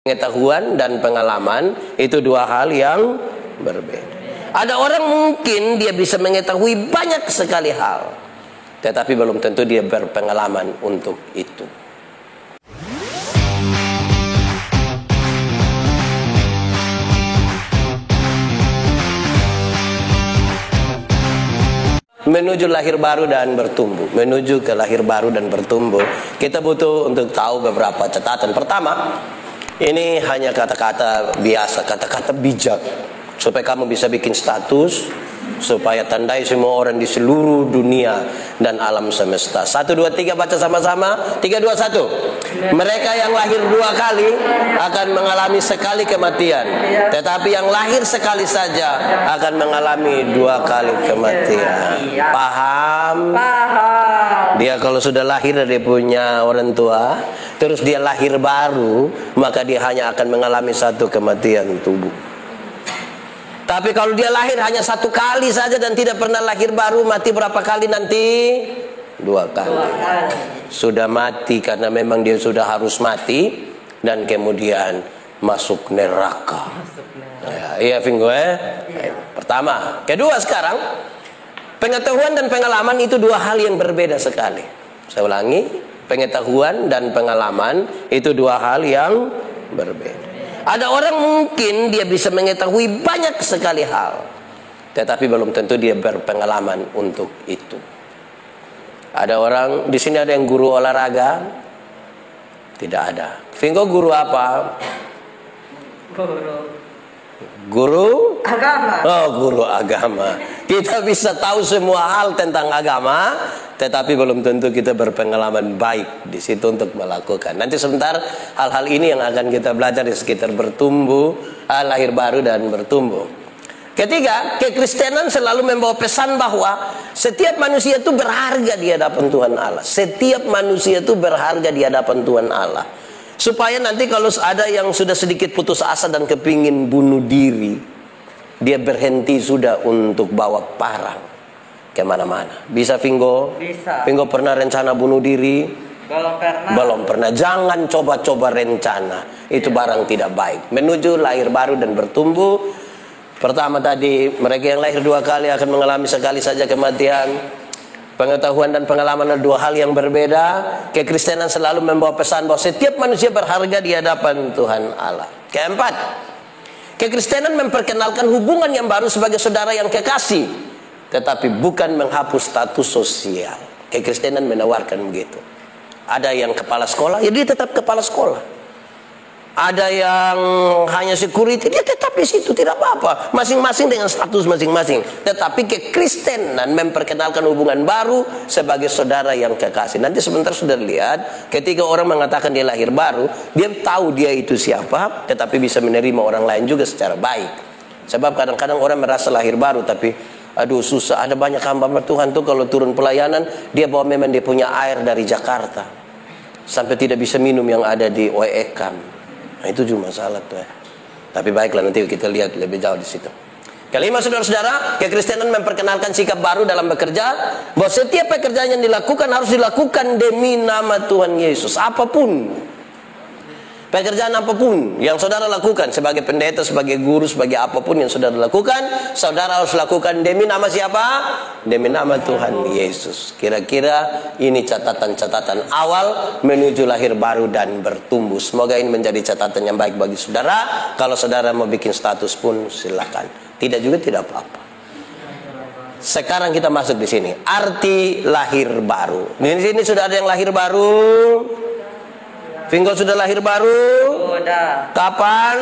Pengetahuan dan pengalaman itu dua hal yang berbeda. Ada orang mungkin dia bisa mengetahui banyak sekali hal, tetapi belum tentu dia berpengalaman untuk itu. Menuju lahir baru dan bertumbuh. Menuju ke lahir baru dan bertumbuh, kita butuh untuk tahu beberapa catatan. Pertama, ini hanya kata-kata biasa, kata-kata bijak, supaya kamu bisa bikin status, supaya tandai semua orang di seluruh dunia dan alam semesta. 1, 2, 3 baca sama-sama. 3, 2, 1. Mereka yang lahir 2 kali akan mengalami sekali kematian, tetapi yang lahir sekali saja akan mengalami 2 kali kematian. Paham? Paham. Dia kalau sudah lahir dari punya orang tua, terus dia lahir baru, maka dia hanya akan mengalami 1 kematian tubuh. Tapi kalau dia lahir hanya 1 kali saja dan tidak pernah lahir baru, mati berapa kali nanti? 2 kali. Sudah mati karena memang dia sudah harus mati, dan kemudian masuk neraka. Iya, Vingo Pertama. Kedua, sekarang pengetahuan dan pengalaman itu 2 hal yang berbeda sekali. Saya ulangi, pengetahuan dan pengalaman itu 2 hal yang berbeda. Ada orang mungkin dia bisa mengetahui banyak sekali hal, tetapi belum tentu dia berpengalaman untuk itu. Ada orang di sini, ada yang guru olahraga? Tidak ada. Vingo guru apa? Guru agama. Oh, guru agama. Kita bisa tahu semua hal tentang agama, tetapi belum tentu kita berpengalaman baik di situ untuk melakukan. Nanti sebentar hal-hal ini yang akan kita belajar di sekitar bertumbuh, lahir baru dan bertumbuh. Ketiga, kekristenan selalu membawa pesan bahwa setiap manusia itu berharga di hadapan Tuhan Allah. Setiap manusia itu berharga di hadapan Tuhan Allah. Supaya nanti kalau ada yang sudah sedikit putus asa dan kepingin bunuh diri, dia berhenti sudah untuk bawa parang kemana-mana. Bisa, Vingo? Bisa. Vingo pernah rencana bunuh diri? Belum pernah. Belum pernah. Jangan coba-coba rencana. Itu barang tidak baik. Menuju lahir baru dan bertumbuh. Pertama tadi, mereka yang lahir 2 kali akan mengalami sekali saja kematian. Pengetahuan dan pengalaman adalah 2 hal yang berbeda. Kekristenan selalu membawa pesan bahwa setiap manusia berharga di hadapan Tuhan Allah. Keempat, kekristenan memperkenalkan hubungan yang baru sebagai saudara yang kekasih, tetapi bukan menghapus status sosial. Kekristenan menawarkan begitu. Ada yang kepala sekolah, ya dia tetap kepala sekolah. Ada yang hanya security, dia tetap di situ, tidak apa-apa. Masing-masing dengan status masing-masing. Tetapi kekristenan memperkenalkan hubungan baru sebagai saudara yang kekasih. Nanti sebentar sudah lihat, ketika orang mengatakan dia lahir baru, dia tahu dia itu siapa, tetapi bisa menerima orang lain juga secara baik. Sebab kadang-kadang orang merasa lahir baru, tapi aduh susah. Ada banyak hamba Tuhan tuh kalau turun pelayanan, dia bawa memang dia punya air dari Jakarta, sampai tidak bisa minum yang ada di Oekam. Nah, itu juga masalah tuh ya. Tapi baiklah, nanti kita lihat lebih jauh di situ. Kelima, saudara-saudara, kekristenan memperkenalkan sikap baru dalam bekerja, bahwa setiap pekerjaan yang dilakukan harus dilakukan demi nama Tuhan Yesus. Apapun pekerjaan apapun yang saudara lakukan, sebagai pendeta, sebagai guru, sebagai apapun yang saudara lakukan, saudara harus lakukan demi nama siapa? Demi nama Tuhan Yesus. Kira-kira ini catatan-catatan awal menuju lahir baru dan bertumbuh. Semoga ini menjadi catatan yang baik bagi saudara. Kalau saudara mau bikin status pun silakan. Tidak juga tidak apa-apa. Sekarang kita masuk di sini. Arti lahir baru. Di sini sudah ada yang lahir baru. Vingo sudah lahir baru? Sudah. Kapan?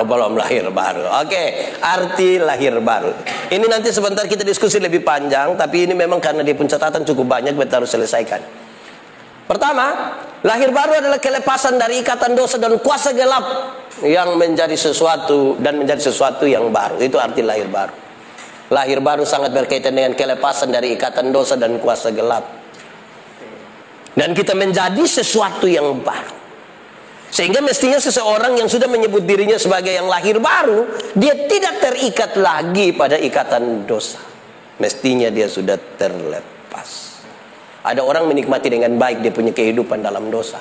Belum lahir baru. Oke, arti lahir baru. Ini nanti sebentar kita diskusi lebih panjang, tapi ini memang karena dia pencatatan cukup banyak, kita harus selesaikan. Pertama, lahir baru adalah kelepasan dari ikatan dosa dan kuasa gelap yang menjadi sesuatu dan menjadi sesuatu yang baru. Itu arti lahir baru. Lahir baru sangat berkaitan dengan kelepasan dari ikatan dosa dan kuasa gelap. Dan kita menjadi sesuatu yang baru. Sehingga mestinya seseorang yang sudah menyebut dirinya sebagai yang lahir baru, dia tidak terikat lagi pada ikatan dosa. Mestinya dia sudah terlepas. Ada orang menikmati dengan baik dia punya kehidupan dalam dosa.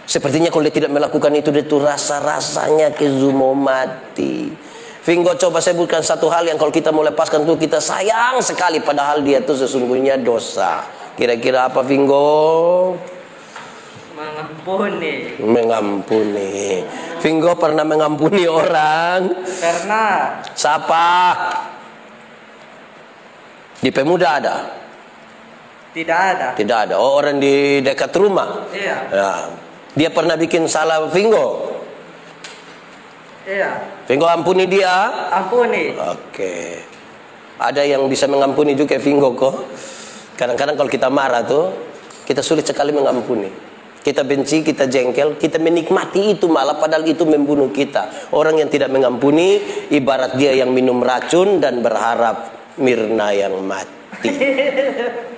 Sepertinya kalau dia tidak melakukan itu, dia tuh rasa-rasanya kezumo mati. Vinggo coba sebutkan satu hal yang kalau kita mau lepaskan tuh kita sayang sekali, padahal dia tuh sesungguhnya dosa. Kira-kira apa Vinggo? Mengampuni. Mengampuni. Vinggo pernah mengampuni orang? Pernah. Siapa? Di Pemuda ada? Tidak ada. Tidak ada. Oh, orang di dekat rumah? Iya. Ya. Dia pernah bikin salah Vinggo? Iya. Vinggo ampuni dia? Ampuni. Oke. Ada yang bisa mengampuni juga Vinggo kok. Kadang-kadang kalau kita marah tuh, kita sulit sekali mengampuni. Kita benci, kita jengkel, kita menikmati itu malah padahal itu membunuh kita. Orang yang tidak mengampuni ibarat dia yang minum racun dan berharap Mirna yang mati.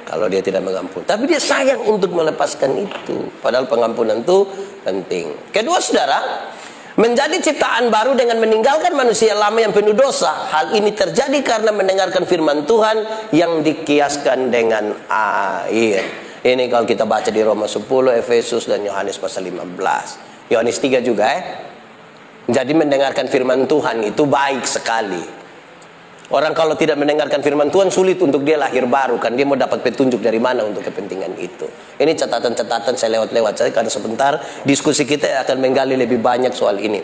Kalau dia tidak mengampuni. Tapi dia sayang untuk melepaskan itu. Padahal pengampunan itu penting. Kedua saudara, menjadi ciptaan baru dengan meninggalkan manusia lama yang penuh dosa. Hal ini terjadi karena mendengarkan firman Tuhan yang dikiaskan dengan air. Ini kalau kita baca di Roma 10, Efesus dan Yohanes pasal 15. Yohanes 3 juga Jadi mendengarkan firman Tuhan itu baik sekali. Orang kalau tidak mendengarkan firman Tuhan sulit untuk dia lahir baru, kan dia mau dapat petunjuk dari mana untuk kepentingan itu. Ini catatan-catatan saya lewat-lewat saja karena sebentar diskusi kita akan menggali lebih banyak soal ini.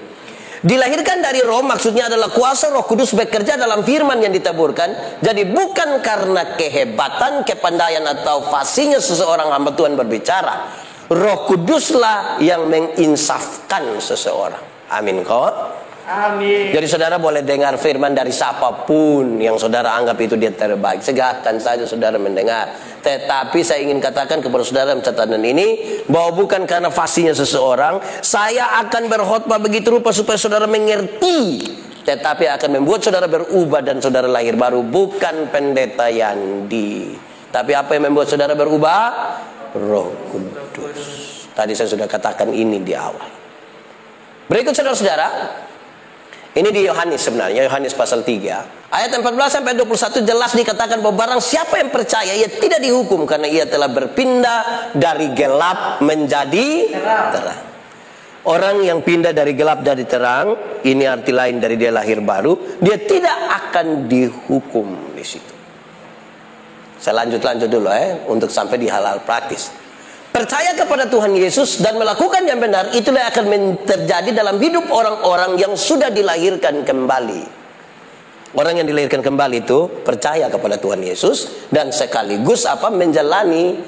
Dilahirkan dari roh maksudnya adalah kuasa Roh Kudus bekerja dalam firman yang ditaburkan. Jadi bukan karena kehebatan, kepandaian atau fasinya seseorang hamba Tuhan berbicara. Roh Kuduslah yang menginsafkan seseorang. Amin kok. Amin. Jadi saudara boleh dengar firman dari siapapun yang saudara anggap itu dia terbaik. Silakan saja saudara mendengar. Tetapi saya ingin katakan kepada saudara dalam catatan ini bahwa bukan karena fasinya seseorang saya akan berkhotbah begitu rupa supaya saudara mengerti, tetapi akan membuat saudara berubah dan saudara lahir baru. Bukan pendeta Yandi. Tapi apa yang membuat saudara berubah? Roh Kudus. Tadi saya sudah katakan ini di awal. Berikut saudara-saudara, ini di Yohanes sebenarnya, Yohanes pasal 3 ayat 14 sampai 21 jelas dikatakan bahwa barang siapa yang percaya ia tidak dihukum karena ia telah berpindah dari gelap menjadi terang. Orang yang pindah dari gelap dari terang, ini arti lain dari dia lahir baru, dia tidak akan dihukum di situ. Saya lanjut dulu untuk sampai di hal-hal praktis. Percaya kepada Tuhan Yesus dan melakukan yang benar, itulah yang akan terjadi dalam hidup orang-orang yang sudah dilahirkan kembali. Orang yang dilahirkan kembali itu percaya kepada Tuhan Yesus dan sekaligus menjalani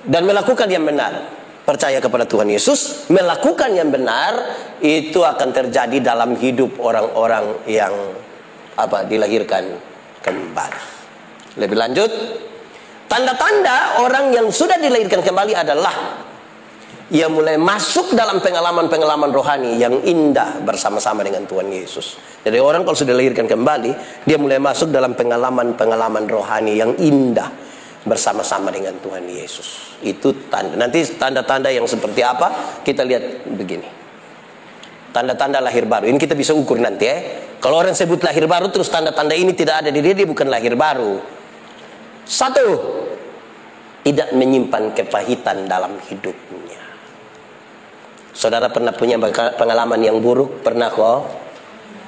dan melakukan yang benar. Percaya kepada Tuhan Yesus, melakukan yang benar, itu akan terjadi dalam hidup orang-orang yang dilahirkan kembali. Lebih lanjut, tanda-tanda orang yang sudah dilahirkan kembali adalah ia mulai masuk dalam pengalaman-pengalaman rohani yang indah bersama-sama dengan Tuhan Yesus. Jadi orang kalau sudah dilahirkan kembali, dia mulai masuk dalam pengalaman-pengalaman rohani yang indah bersama-sama dengan Tuhan Yesus. Itu tanda. Nanti tanda-tanda yang seperti apa kita lihat begini. Tanda-tanda lahir baru. Ini kita bisa ukur nanti Kalau orang sebut lahir baru terus tanda-tanda ini tidak ada di dia bukan lahir baru. 1, tidak menyimpan kepahitan dalam hidupnya. Saudara pernah punya pengalaman yang buruk? Pernah kok?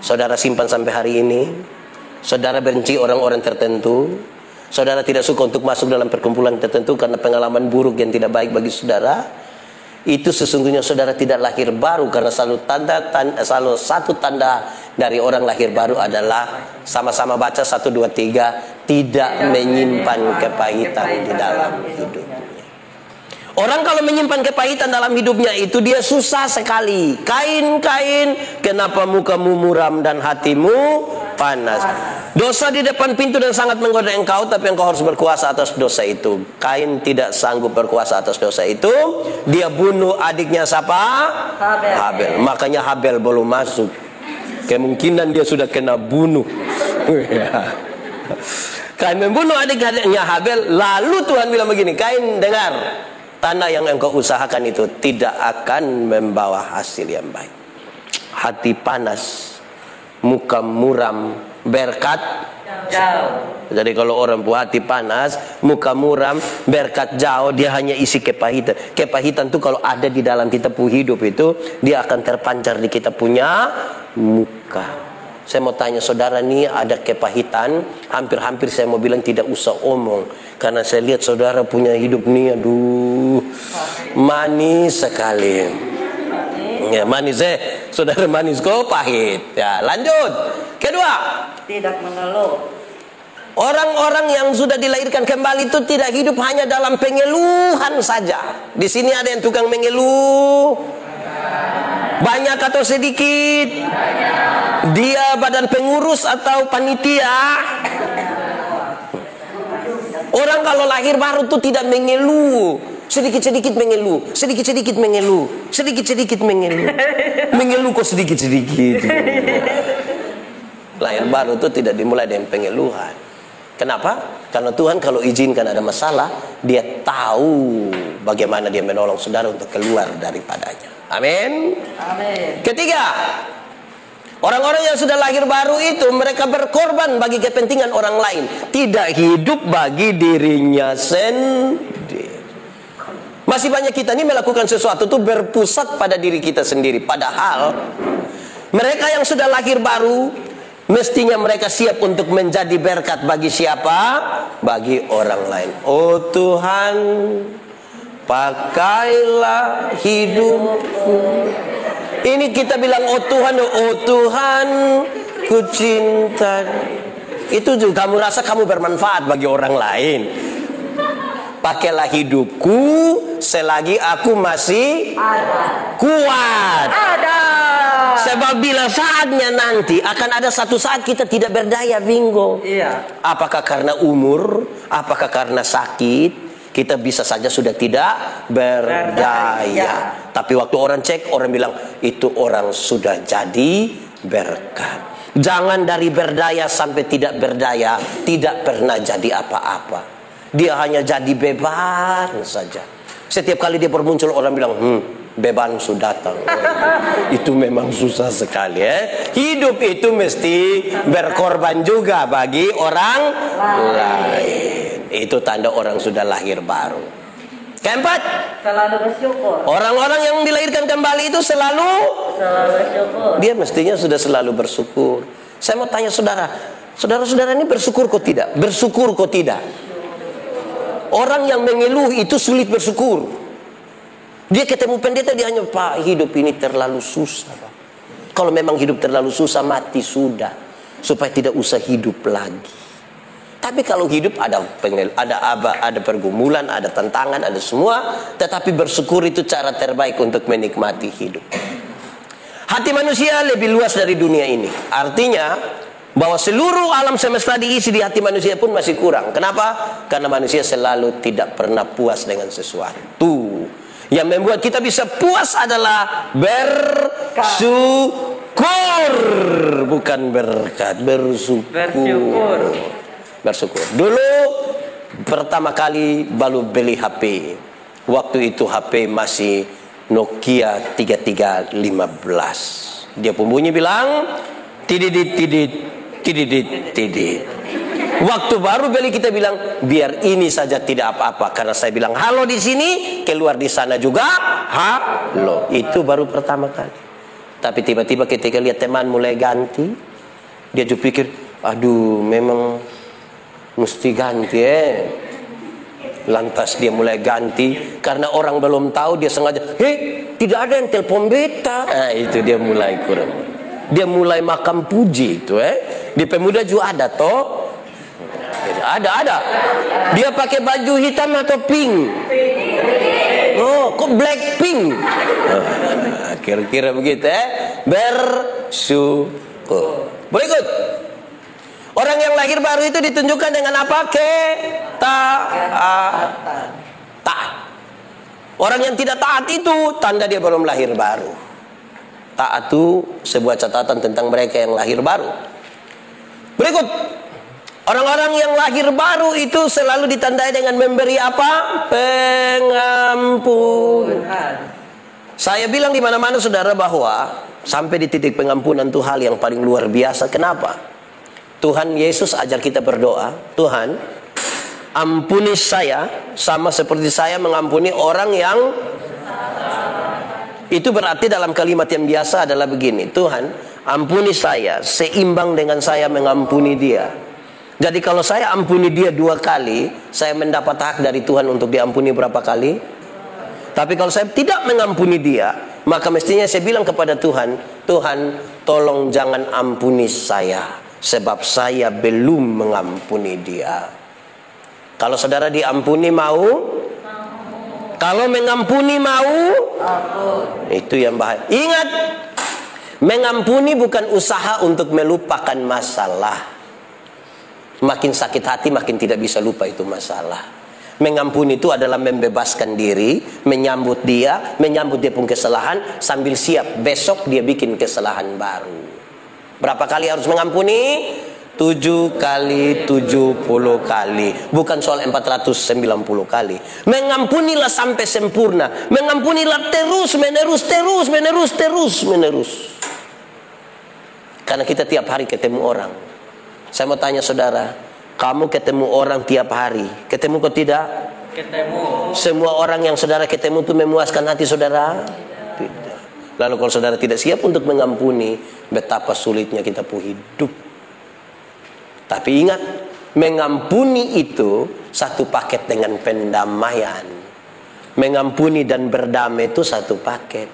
Saudara simpan sampai hari ini? Saudara benci orang-orang tertentu? Saudara tidak suka untuk masuk dalam perkumpulan tertentu karena pengalaman buruk yang tidak baik bagi saudara? Itu sesungguhnya saudara tidak lahir baru, karena selalu satu tanda dari orang lahir baru adalah sama-sama baca 1, 2, 3, tidak menyimpan kepahitan di dalam hidupnya. Orang kalau menyimpan kepahitan dalam hidupnya itu dia susah sekali. Kain, kenapa mukamu muram dan hatimu panas? Dosa di depan pintu dan sangat menggoda engkau, tapi engkau harus berkuasa atas dosa itu. Kain tidak sanggup berkuasa atas dosa itu. Dia bunuh adiknya siapa? Habel. Makanya Habel belum masuk. Kemungkinan dia sudah kena bunuh. Kain membunuh adiknya Habel. Lalu Tuhan bilang begini, Kain dengar, tanah yang engkau usahakan itu tidak akan membawa hasil yang baik. Hati panas muka muram, berkat jauh. Jadi kalau orang punya hati panas, muka muram, berkat jauh, dia hanya isi kepahitan. Kepahitan itu kalau ada di dalam kita punya hidup itu, dia akan terpancar di kita punya muka. Saya mau tanya saudara nih, ada kepahitan, hampir-hampir saya mau bilang tidak usah omong. Karena saya lihat saudara punya hidup nih, aduh, manis sekali. Ya, manis saudara manis kok pahit. Ya, lanjut. Kedua, Tidak mengeluh. orang-orang yang sudah dilahirkan kembali itu tidak hidup hanya dalam pengeluhan saja. Di sini ada yang tukang mengeluh. Banyak atau sedikit? Dia badan pengurus atau panitia? Orang kalau lahir baru itu tidak mengeluh. Sedikit-sedikit mengeluh, sedikit-sedikit mengeluh, sedikit-sedikit mengeluh. Mengeluh kok sedikit-sedikit. Lahir baru itu tidak dimulai dengan pengeluhan. Kenapa? Karena Tuhan kalau izinkan ada masalah, dia tahu bagaimana dia menolong saudara untuk keluar daripadanya. Amin. Amin. Ketiga, orang-orang yang sudah lahir baru itu mereka berkorban bagi kepentingan orang lain, tidak hidup bagi dirinya sendiri. Masih banyak kita ini melakukan sesuatu itu berpusat pada diri kita sendiri. Padahal mereka yang sudah lahir baru, mestinya mereka siap untuk menjadi berkat bagi siapa? Bagi orang lain. Oh Tuhan, pakailah hidupku. Ini kita bilang oh Tuhan, ku cinta. Itu juga kamu rasa kamu bermanfaat bagi orang lain. Pakailah hidupku selagi aku masih kuat. Sebab bila saatnya nanti akan ada satu saat kita tidak berdaya, bingung. Iya. Apakah karena umur, apakah karena sakit, kita bisa saja sudah tidak berdaya. Tapi waktu orang cek, orang bilang itu orang sudah jadi berkat. Jangan dari berdaya sampai tidak berdaya, tidak pernah jadi apa-apa. Dia hanya jadi beban saja. Setiap kali dia bermuncul orang bilang, beban sudah datang. Itu memang susah sekali. Hidup itu mesti berkorban juga bagi orang lain. Itu tanda orang sudah lahir baru. Keempat, Selalu bersyukur. orang-orang yang dilahirkan kembali itu selalu Bersyukur. dia mestinya sudah selalu bersyukur. Saya mau tanya saudara-saudara ini bersyukur kok tidak? Bersyukur kok tidak? Orang yang mengeluh itu sulit bersyukur. Dia ketemu pendeta, dia hanya, Pak, hidup ini terlalu susah, Pak. Kalau memang hidup terlalu susah, mati sudah, supaya tidak usah hidup lagi. Tapi kalau hidup ada pergumulan, ada tantangan, ada semua. Tetapi bersyukur itu cara terbaik untuk menikmati hidup. Hati manusia lebih luas dari dunia ini. Artinya bahwa seluruh alam semesta diisi di hati manusia pun masih kurang. Kenapa? Karena manusia selalu tidak pernah puas dengan sesuatu. Yang membuat kita bisa puas adalah bersyukur, bukan berkat. Bersyukur. Dulu pertama kali baru beli HP. Waktu itu HP masih Nokia 3315. Dia pembunyi bilang tidit. Waktu baru beli kita bilang biar ini saja tidak apa-apa, karena saya bilang halo di sini, keluar di sana juga halo. Itu baru pertama kali. Tapi tiba-tiba ketika lihat teman mulai ganti, dia juga pikir, aduh memang mesti ganti Lantas dia mulai ganti, karena orang belum tahu dia sengaja, tidak ada yang telepon beta. Nah, itu dia mulai kurang. Dia mulai makan puji itu Di pemuda juga ada toh. Ada. Dia pakai baju hitam atau pink? Oh, kok black pink? Kira-kira begitu Bersyukur. Berikut. Orang yang lahir baru itu ditunjukkan dengan apa? Taat. Orang yang tidak taat itu tanda dia belum lahir baru. Taat itu sebuah catatan tentang mereka yang lahir baru. Berikut. Orang-orang yang lahir baru itu selalu ditandai dengan memberi apa? Pengampunan. Saya bilang di mana-mana saudara bahwa Sampai di titik pengampunan itu hal yang paling luar biasa. Kenapa? Tuhan Yesus ajar kita berdoa, Tuhan, ampuni saya sama seperti saya mengampuni orang yang... Itu berarti dalam kalimat yang biasa adalah begini, Tuhan, ampuni saya seimbang dengan saya mengampuni dia. Jadi kalau saya ampuni dia 2 kali, saya mendapat hak dari Tuhan untuk diampuni berapa kali? Tapi kalau saya tidak mengampuni dia, maka mestinya saya bilang kepada Tuhan, Tuhan, tolong jangan ampuni saya, sebab saya belum mengampuni dia. Kalau saudara diampuni mau? Kalau mengampuni mau? Itu yang bahaya. Ingat, mengampuni bukan usaha untuk melupakan masalah. Makin sakit hati, makin tidak bisa lupa itu masalah. Mengampuni itu adalah membebaskan diri, menyambut dia pun kesalahan, sambil siap besok dia bikin kesalahan baru. Berapa kali harus mengampuni? 7 kali 70 kali. Bukan soal 490 kali. Mengampunilah sampai sempurna. Mengampunilah terus menerus. Karena kita tiap hari ketemu orang. Saya mau tanya saudara, kamu ketemu orang tiap hari, ketemu kok tidak? Ketemu. Semua orang yang saudara ketemu itu memuaskan hati saudara? Tidak. Lalu kalau saudara tidak siap untuk mengampuni, betapa sulitnya kita pun hidup. Tapi ingat, mengampuni itu satu paket dengan pendamaian. Mengampuni dan berdamai itu satu paket.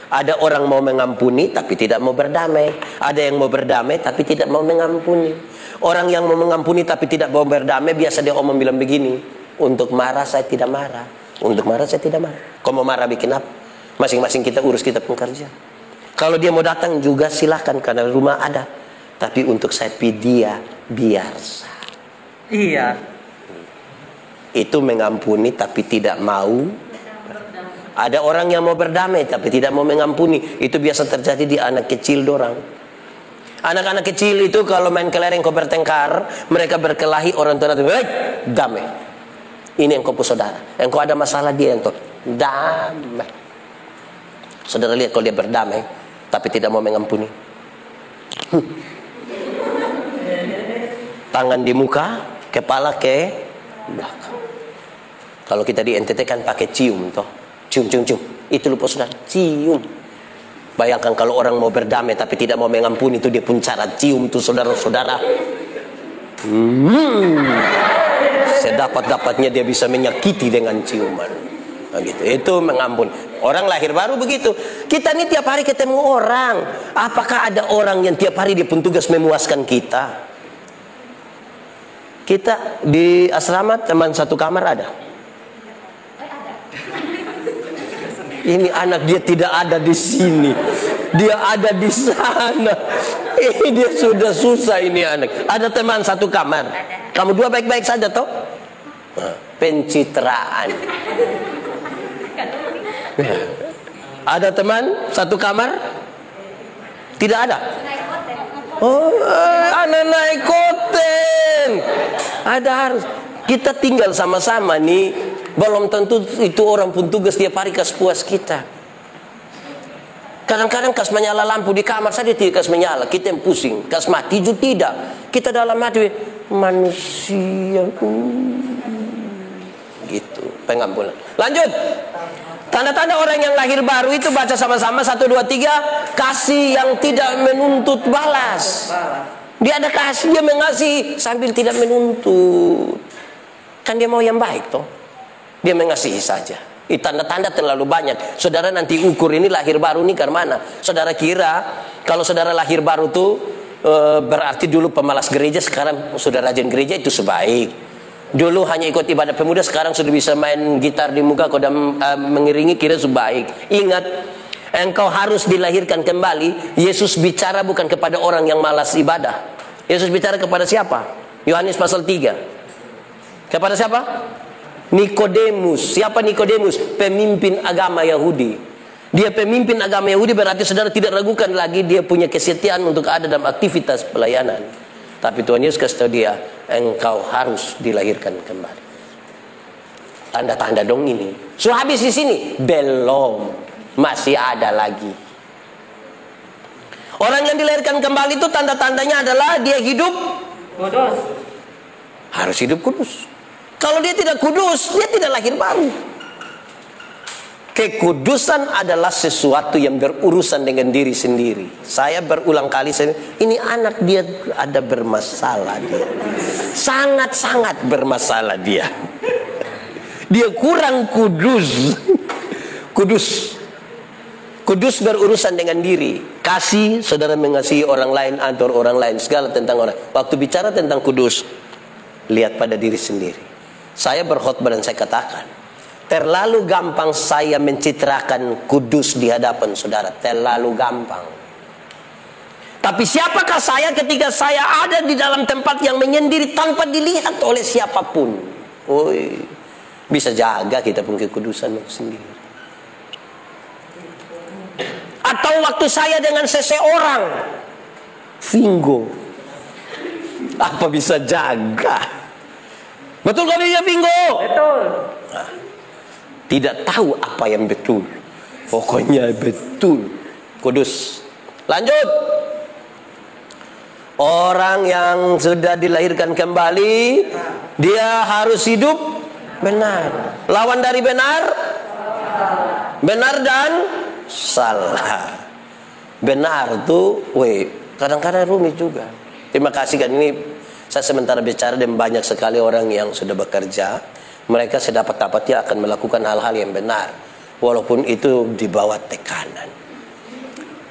Ada orang mau mengampuni tapi tidak mau berdamai. Ada yang mau berdamai tapi tidak mau mengampuni. Orang yang mau mengampuni tapi tidak mau berdamai, biasa dia omong bilang begini, untuk marah saya tidak marah, untuk marah saya tidak marah. Kau mau marah bikin apa? Masing-masing kita urus kita pekerja. Kalau dia mau datang juga silakan, karena rumah ada. Tapi untuk saya dia biasa. Iya. Itu mengampuni tapi tidak mau. Ada orang yang mau berdamai tapi tidak mau mengampuni. Itu biasa terjadi di anak kecil dorang. Anak-anak kecil itu kalau main kelereng kau bertengkar, mereka berkelahi, orang tua itu, damai. Ini engkau saudara. Engkau ada masalah, dia yang damai. Saudara lihat kalau dia berdamai tapi tidak mau mengampuni. Tangan di muka, kepala ke belakang. Kalau kita di NTT kan pakai cium toh. Cium. Itu lupa saudara, cium. Bayangkan kalau orang mau berdamai tapi tidak mau mengampuni, itu dia pun cara cium tuh saudara-saudara. Sedapat-dapatnya dia bisa menyakiti dengan ciuman. Nah, gitu. Itu mengampuni. Orang lahir baru begitu. Kita ini tiap hari ketemu orang. Apakah ada orang yang tiap hari dia pun tugas memuaskan kita? Kita di asrama teman satu kamar ada. Ini anak dia tidak ada di sini, dia ada di sana. Ini dia sudah susah ini anak. Ada teman satu kamar. Kamu dua baik-baik saja toh? Pencitraan. Ada teman satu kamar? Tidak ada. Oh, anak naik koten. Ada harus. Kita tinggal sama-sama nih. Belum tentu itu orang pun tugas tiap hari kas puas kita. Kadang-kadang kas menyala lampu di kamar saja tidak kas menyala, kita yang pusing. Kas mati juga tidak. Kita dalam hati manusia. Gitu, pengampunan. Lanjut. Tanda-tanda orang yang lahir baru itu baca sama-sama 1, 2, 3. Kasih yang tidak menuntut balas. Dia ada kasih, dia mengasihi sambil tidak menuntut. Kan dia mau yang baik toh. Dia mengasihi saja. Tanda-tanda terlalu banyak. Saudara nanti ukur ini lahir baru ini ke mana? Saudara kira kalau saudara lahir baru tuh berarti dulu pemalas gereja, sekarang sudah rajin gereja, itu sebaik. Dulu hanya ikut ibadah pemuda, sekarang sudah bisa main gitar di muka, kodam mengiringi, kira sebaik. Ingat, engkau harus dilahirkan kembali. Yesus bicara bukan kepada orang yang malas ibadah. Yesus bicara kepada siapa? Yohanes pasal 3. Kepada siapa? Nikodemus. Siapa Nikodemus? Pemimpin agama Yahudi. Dia pemimpin agama Yahudi, berarti saudara tidak ragukan lagi dia punya kesetiaan untuk ada dalam aktivitas pelayanan. Tapi Tuhan Yesus kasih tahu dia, engkau harus dilahirkan kembali. Tanda-tanda dong ini. So habis di sini? Belum. Masih ada lagi. Orang yang dilahirkan kembali itu tanda-tandanya adalah dia hidup Kudus. harus hidup kudus. Kalau dia tidak kudus, dia tidak lahir baru. Kekudusan adalah sesuatu yang berurusan dengan diri sendiri. Saya berulang kali, ini anak dia ada bermasalah dia. Sangat-sangat bermasalah dia. Dia kurang kudus. Kudus berurusan dengan diri. Kasih, saudara mengasihi orang lain, atur orang lain, segala tentang orang. Waktu bicara tentang kudus, lihat pada diri sendiri. Saya berkhotbah dan saya katakan, terlalu gampang saya mencitrakan kudus di hadapan saudara. Terlalu gampang. Tapi siapakah saya ketika saya ada di dalam tempat yang menyendiri tanpa dilihat oleh siapapun? Bisa jaga kita pun kekudusan sendiri. Atau waktu saya dengan seseorang Vingo, apa bisa jaga? Betul gak bisa Vingo? Betul. Tidak tahu apa yang betul. Pokoknya betul. Kudus. Lanjut. Orang yang sudah dilahirkan kembali, dia harus hidup benar. Lawan dari benar? Benar dan salah. Benar tuh, kadang-kadang rumit juga. Terima kasih kan, ini saya sementara bicara dan banyak sekali orang yang sudah bekerja. Mereka sedapat-dapatnya akan melakukan hal-hal yang benar, walaupun itu di bawah tekanan.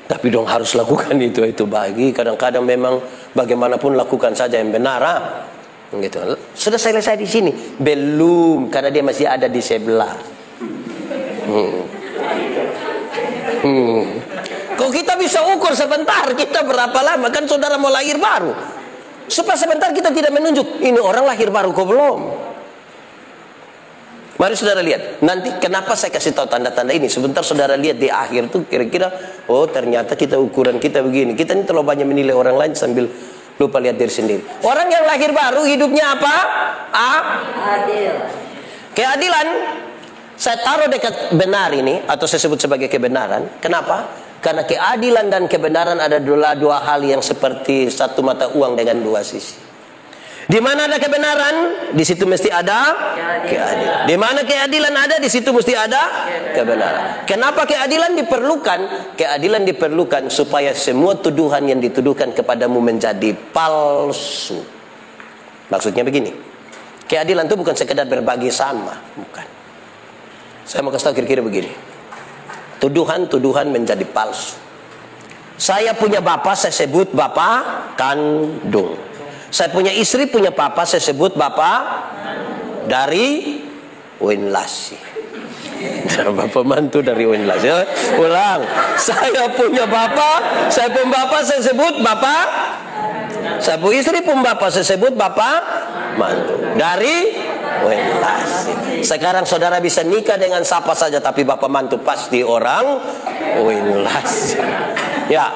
Tapi dong harus lakukan itu bagi. Kadang-kadang memang bagaimanapun lakukan saja yang benar. Gitu. Sudah selesai di sini? Belum, karena dia masih ada di sebelah. Kok kita bisa ukur sebentar kita berapa lama? Kan saudara mau lahir baru. Supaya sebentar kita tidak menunjuk ini orang lahir baru kok belum. Mari saudara lihat. Nanti kenapa saya kasih tahu tanda-tanda ini? Sebentar saudara lihat di akhir tuh kira-kira, oh ternyata kita ukuran kita begini. Kita ini terlalu banyak menilai orang lain sambil lupa lihat diri sendiri. Orang yang lahir baru hidupnya apa? Adil. Keadilan. Saya taruh dekat benar ini, atau saya sebut sebagai kebenaran. Kenapa? Karena keadilan dan kebenaran adalah dua hal yang seperti satu mata uang dengan dua sisi. Di mana ada kebenaran, di situ mesti ada keadilan. Di mana keadilan ada, di situ mesti ada kebenaran. Kenapa keadilan diperlukan? Keadilan diperlukan supaya semua tuduhan yang dituduhkan kepadamu menjadi palsu. Maksudnya begini, keadilan itu bukan sekedar berbagi sama, bukan. Saya mau kasih tahu kira-kira begini. Tuduhan-tuduhan menjadi palsu. Saya punya bapak, saya sebut bapak kandung. Saya punya istri, punya papa, saya sebut bapak dari Winlasi. Bapak mantu dari Winlasi. Ulang. Saya punya bapak, saya sebut bapak. Saya punya istri, pun bapak, saya sebut bapak mantu dari Winlasi. Sekarang saudara bisa nikah dengan siapa saja, tapi bapak mantu pasti orang Winlasi. Ya.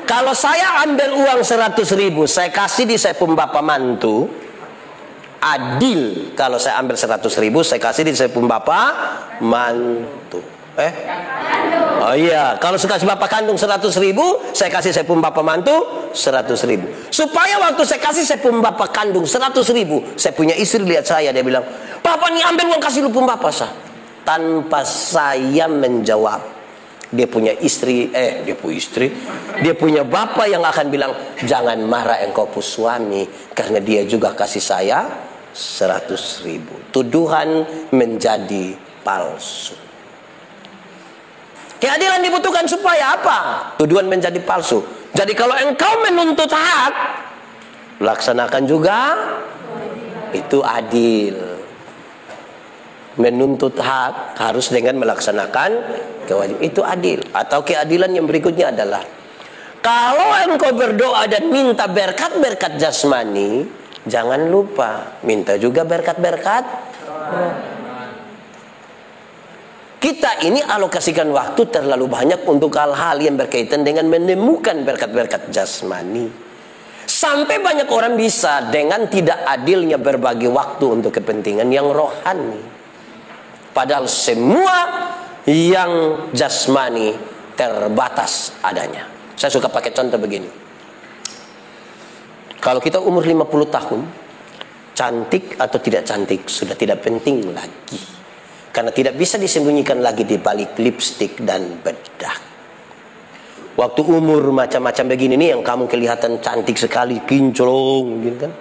Kalau saya ambil uang 100.000, saya kasih di saya pun bapak mantu, adil. Kalau saya ambil 100.000, saya kasih di saya pun bapak mantu. Oh iya, kalau saya kasih bapak kandung 100.000, saya kasih saya pun bapak mantu 100.000. Supaya waktu saya kasih saya pun bapak kandung 100.000, saya punya istri lihat saya, dia bilang, "Papa nih ambil uang kasih lu pun bapak sah." Tanpa saya menjawab. Dia punya istri, dia punya bapak yang akan bilang, "Jangan marah engkau pu suami, karena dia juga kasih saya 100.000. Tuduhan menjadi palsu. Keadilan dibutuhkan supaya apa? Tuduhan menjadi palsu. Jadi kalau engkau menuntut hak, laksanakan juga, itu adil. Menuntut hak harus dengan melaksanakan kewajiban, itu adil. Atau keadilan yang berikutnya adalah, kalau engkau berdoa dan minta berkat-berkat jasmani, jangan lupa minta juga berkat-berkat. Kita ini alokasikan waktu terlalu banyak untuk hal-hal yang berkaitan dengan menemukan berkat-berkat jasmani. Sampai banyak orang bisa dengan tidak adilnya berbagi waktu untuk kepentingan yang rohani. Padahal semua yang jasmani terbatas adanya. Saya suka pakai contoh begini. Kalau kita umur 50 tahun, cantik atau tidak cantik sudah tidak penting lagi. Karena tidak bisa disembunyikan lagi di balik lipstik dan bedak. Waktu umur macam-macam begini nih yang kamu kelihatan cantik sekali, kinclong gitu kan.